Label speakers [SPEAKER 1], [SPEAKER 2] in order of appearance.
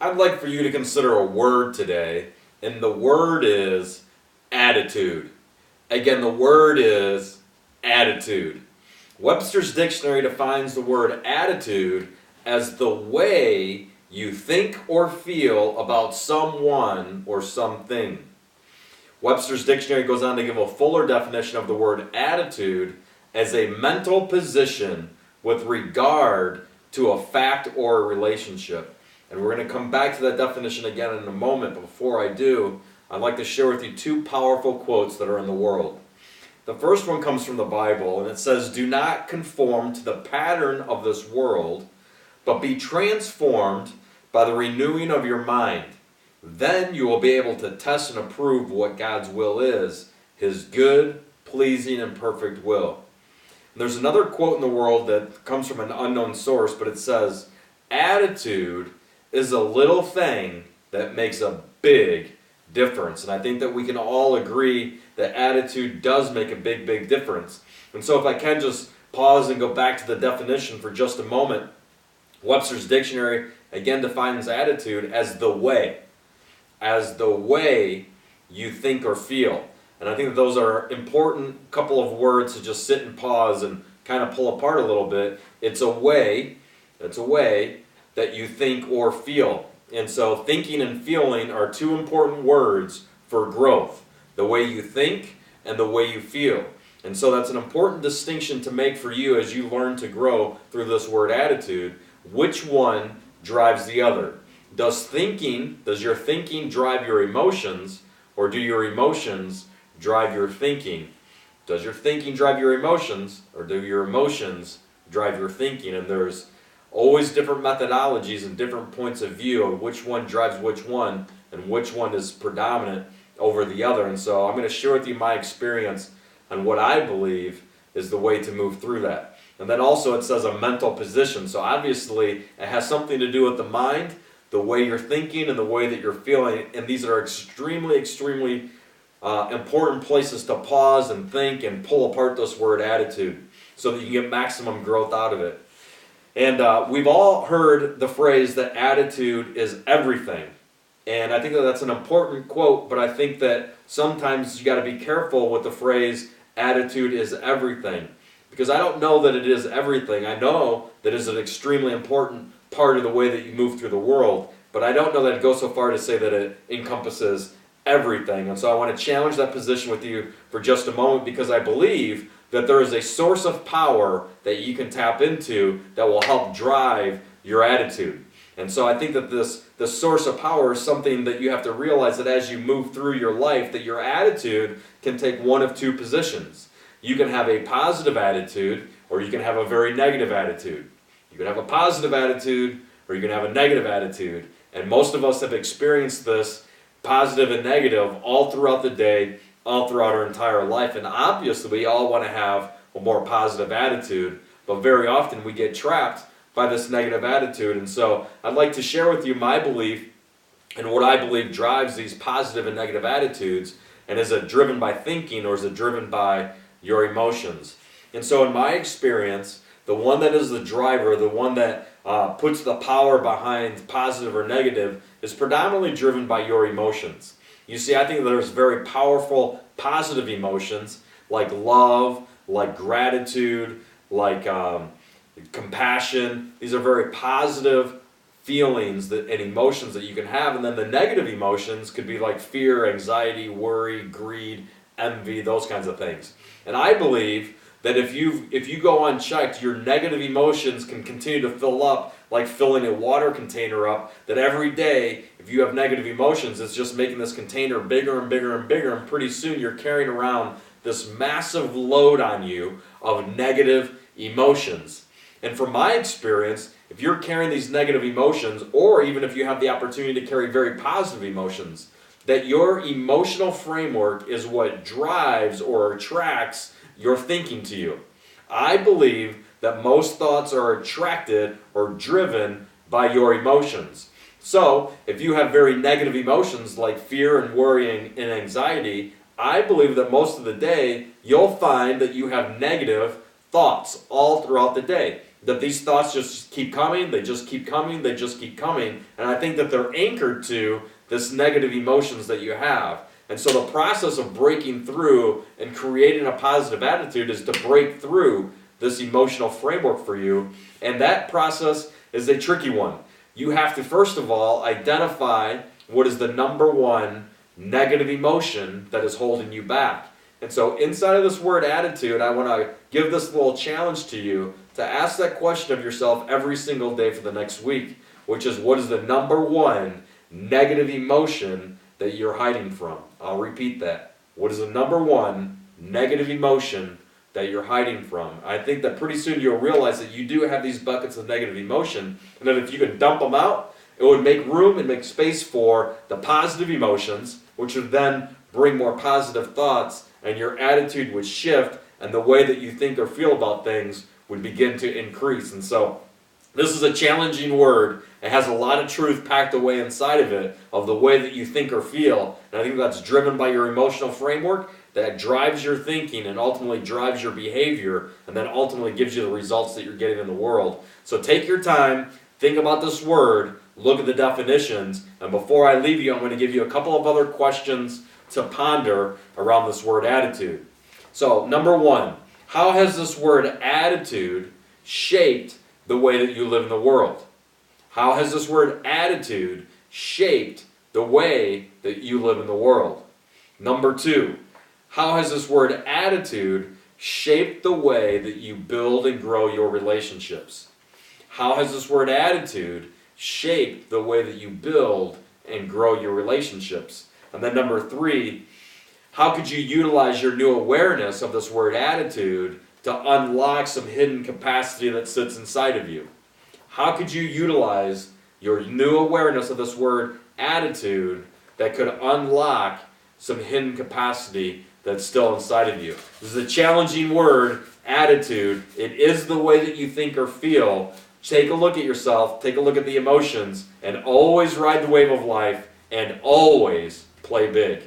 [SPEAKER 1] I'd like for you to consider a word today, and the word is attitude. Again, the word is attitude. Webster's dictionary defines the word attitude as the way you think or feel about someone or something. Webster's dictionary goes on to give a fuller definition of the word attitude as a mental position with regard to a fact or a relationship. And we're going to come back to that definition again in a moment, but before I do, I'd like to share with you two powerful quotes that are in the world. The first one comes from the Bible, and it says, "Do not conform to the pattern of this world, but be transformed by the renewing of your mind. Then you will be able to test and approve what God's will is, His good, pleasing, and perfect will." And there's another quote in the world that comes from an unknown source, but it says, "Attitude is a little thing that makes a big difference." And I think that we can all agree that attitude does make a big, big difference. And so if I can just pause and go back to the definition for just a moment, Webster's dictionary again defines attitude as the way you think or feel. And I think that those are important couple of words to just sit and pause and kind of pull apart a little bit. It's a way that you think or feel. And so thinking and feeling are two important words for growth. The way you think and the way you feel. And so that's an important distinction to make for you as you learn to grow through this word attitude. Which one drives the other? Does your thinking drive your emotions, or do your emotions drive your thinking? Does your thinking drive your emotions, or do your emotions drive your thinking? And there's always different methodologies and different points of view of which one drives which one and which one is predominant over the other. And so I'm going to share with you my experience on what I believe is the way to move through that. And then also it says a mental position. So obviously it has something to do with the mind, the way you're thinking, and the way that you're feeling. And these are extremely, extremely important places to pause and think and pull apart this word attitude so that you can get maximum growth out of it. And we've all heard the phrase that attitude is everything. And I think that that's an important quote, but I think that sometimes you got to be careful with the phrase attitude is everything. Because I don't know that it is everything. I know that it is an extremely important part of the way that you move through the world, but I don't know that it goes so far to say that it encompasses everything. And so I want to challenge that position with you for just a moment, because I believe that there is a source of power that you can tap into that will help drive your attitude. And so I think that this source of power is something that you have to realize, that as you move through your life, that your attitude can take one of two positions. You can have a positive attitude, or you can have a very negative attitude. You can have a positive attitude, or you can have a negative attitude. And most of us have experienced this positive and negative all throughout the day, all throughout our entire life. And obviously we all want to have a more positive attitude, but very often we get trapped by this negative attitude. And so I'd like to share with you my belief and what I believe drives these positive and negative attitudes. And is it driven by thinking, or is it driven by your emotions? And so in my experience, the one that is the driver, the one that puts the power behind positive or negative, is predominantly driven by your emotions. You see, I think there's very powerful positive emotions like love, like gratitude, like compassion. These are very positive feelings and emotions that you can have. And then the negative emotions could be like fear, anxiety, worry, greed, envy, those kinds of things. And I believe that if you go unchecked, your negative emotions can continue to fill up like filling a water container up, that every day, if you have negative emotions, it's just making this container bigger and bigger and bigger, and pretty soon you're carrying around this massive load on you of negative emotions. And from my experience, if you're carrying these negative emotions, or even if you have the opportunity to carry very positive emotions, that your emotional framework is what drives or attracts your thinking to you. I believe that most thoughts are attracted or driven by your emotions. So, if you have very negative emotions like fear and worry and anxiety, I believe that most of the day you'll find that you have negative thoughts all throughout the day. that these thoughts just keep coming, they just keep coming, they just keep coming, and I think that they're anchored to this negative emotions that you have. And so the process of breaking through and creating a positive attitude is to break through this emotional framework for you, and that process is a tricky one. You have to, first of all, identify what is the number one negative emotion that is holding you back. And so inside of this word attitude, I want to give this little challenge to you to ask that question of yourself every single day for the next week, which is, what is the number one negative emotion that you're hiding from? I'll repeat that. What is the number one negative emotion that you're hiding from? I think that pretty soon you'll realize that you do have these buckets of negative emotion, and that if you could dump them out, it would make room and make space for the positive emotions, which would then bring more positive thoughts, and your attitude would shift, and the way that you think or feel about things would begin to increase. And so this is a challenging word. It has a lot of truth packed away inside of it, of the way that you think or feel. And I think that's driven by your emotional framework that drives your thinking and ultimately drives your behavior, and then ultimately gives you the results that you're getting in the world. So take your time, think about this word, look at the definitions, and before I leave you, I'm going to give you a couple of other questions to ponder around this word attitude. So, number one, how has this word attitude shaped the way that you live in the world? How has this word attitude shaped the way that you live in the world? Number two, how has this word attitude shaped the way that you build and grow your relationships? How has this word attitude shaped the way that you build and grow your relationships? And then number three, how could you utilize your new awareness of this word attitude to unlock some hidden capacity that sits inside of you? How could you utilize your new awareness of this word attitude that could unlock some hidden capacity that's still inside of you? This is a challenging word, attitude. It is the way that you think or feel. Take a look at yourself, take a look at the emotions, and always ride the wave of life, and always play big.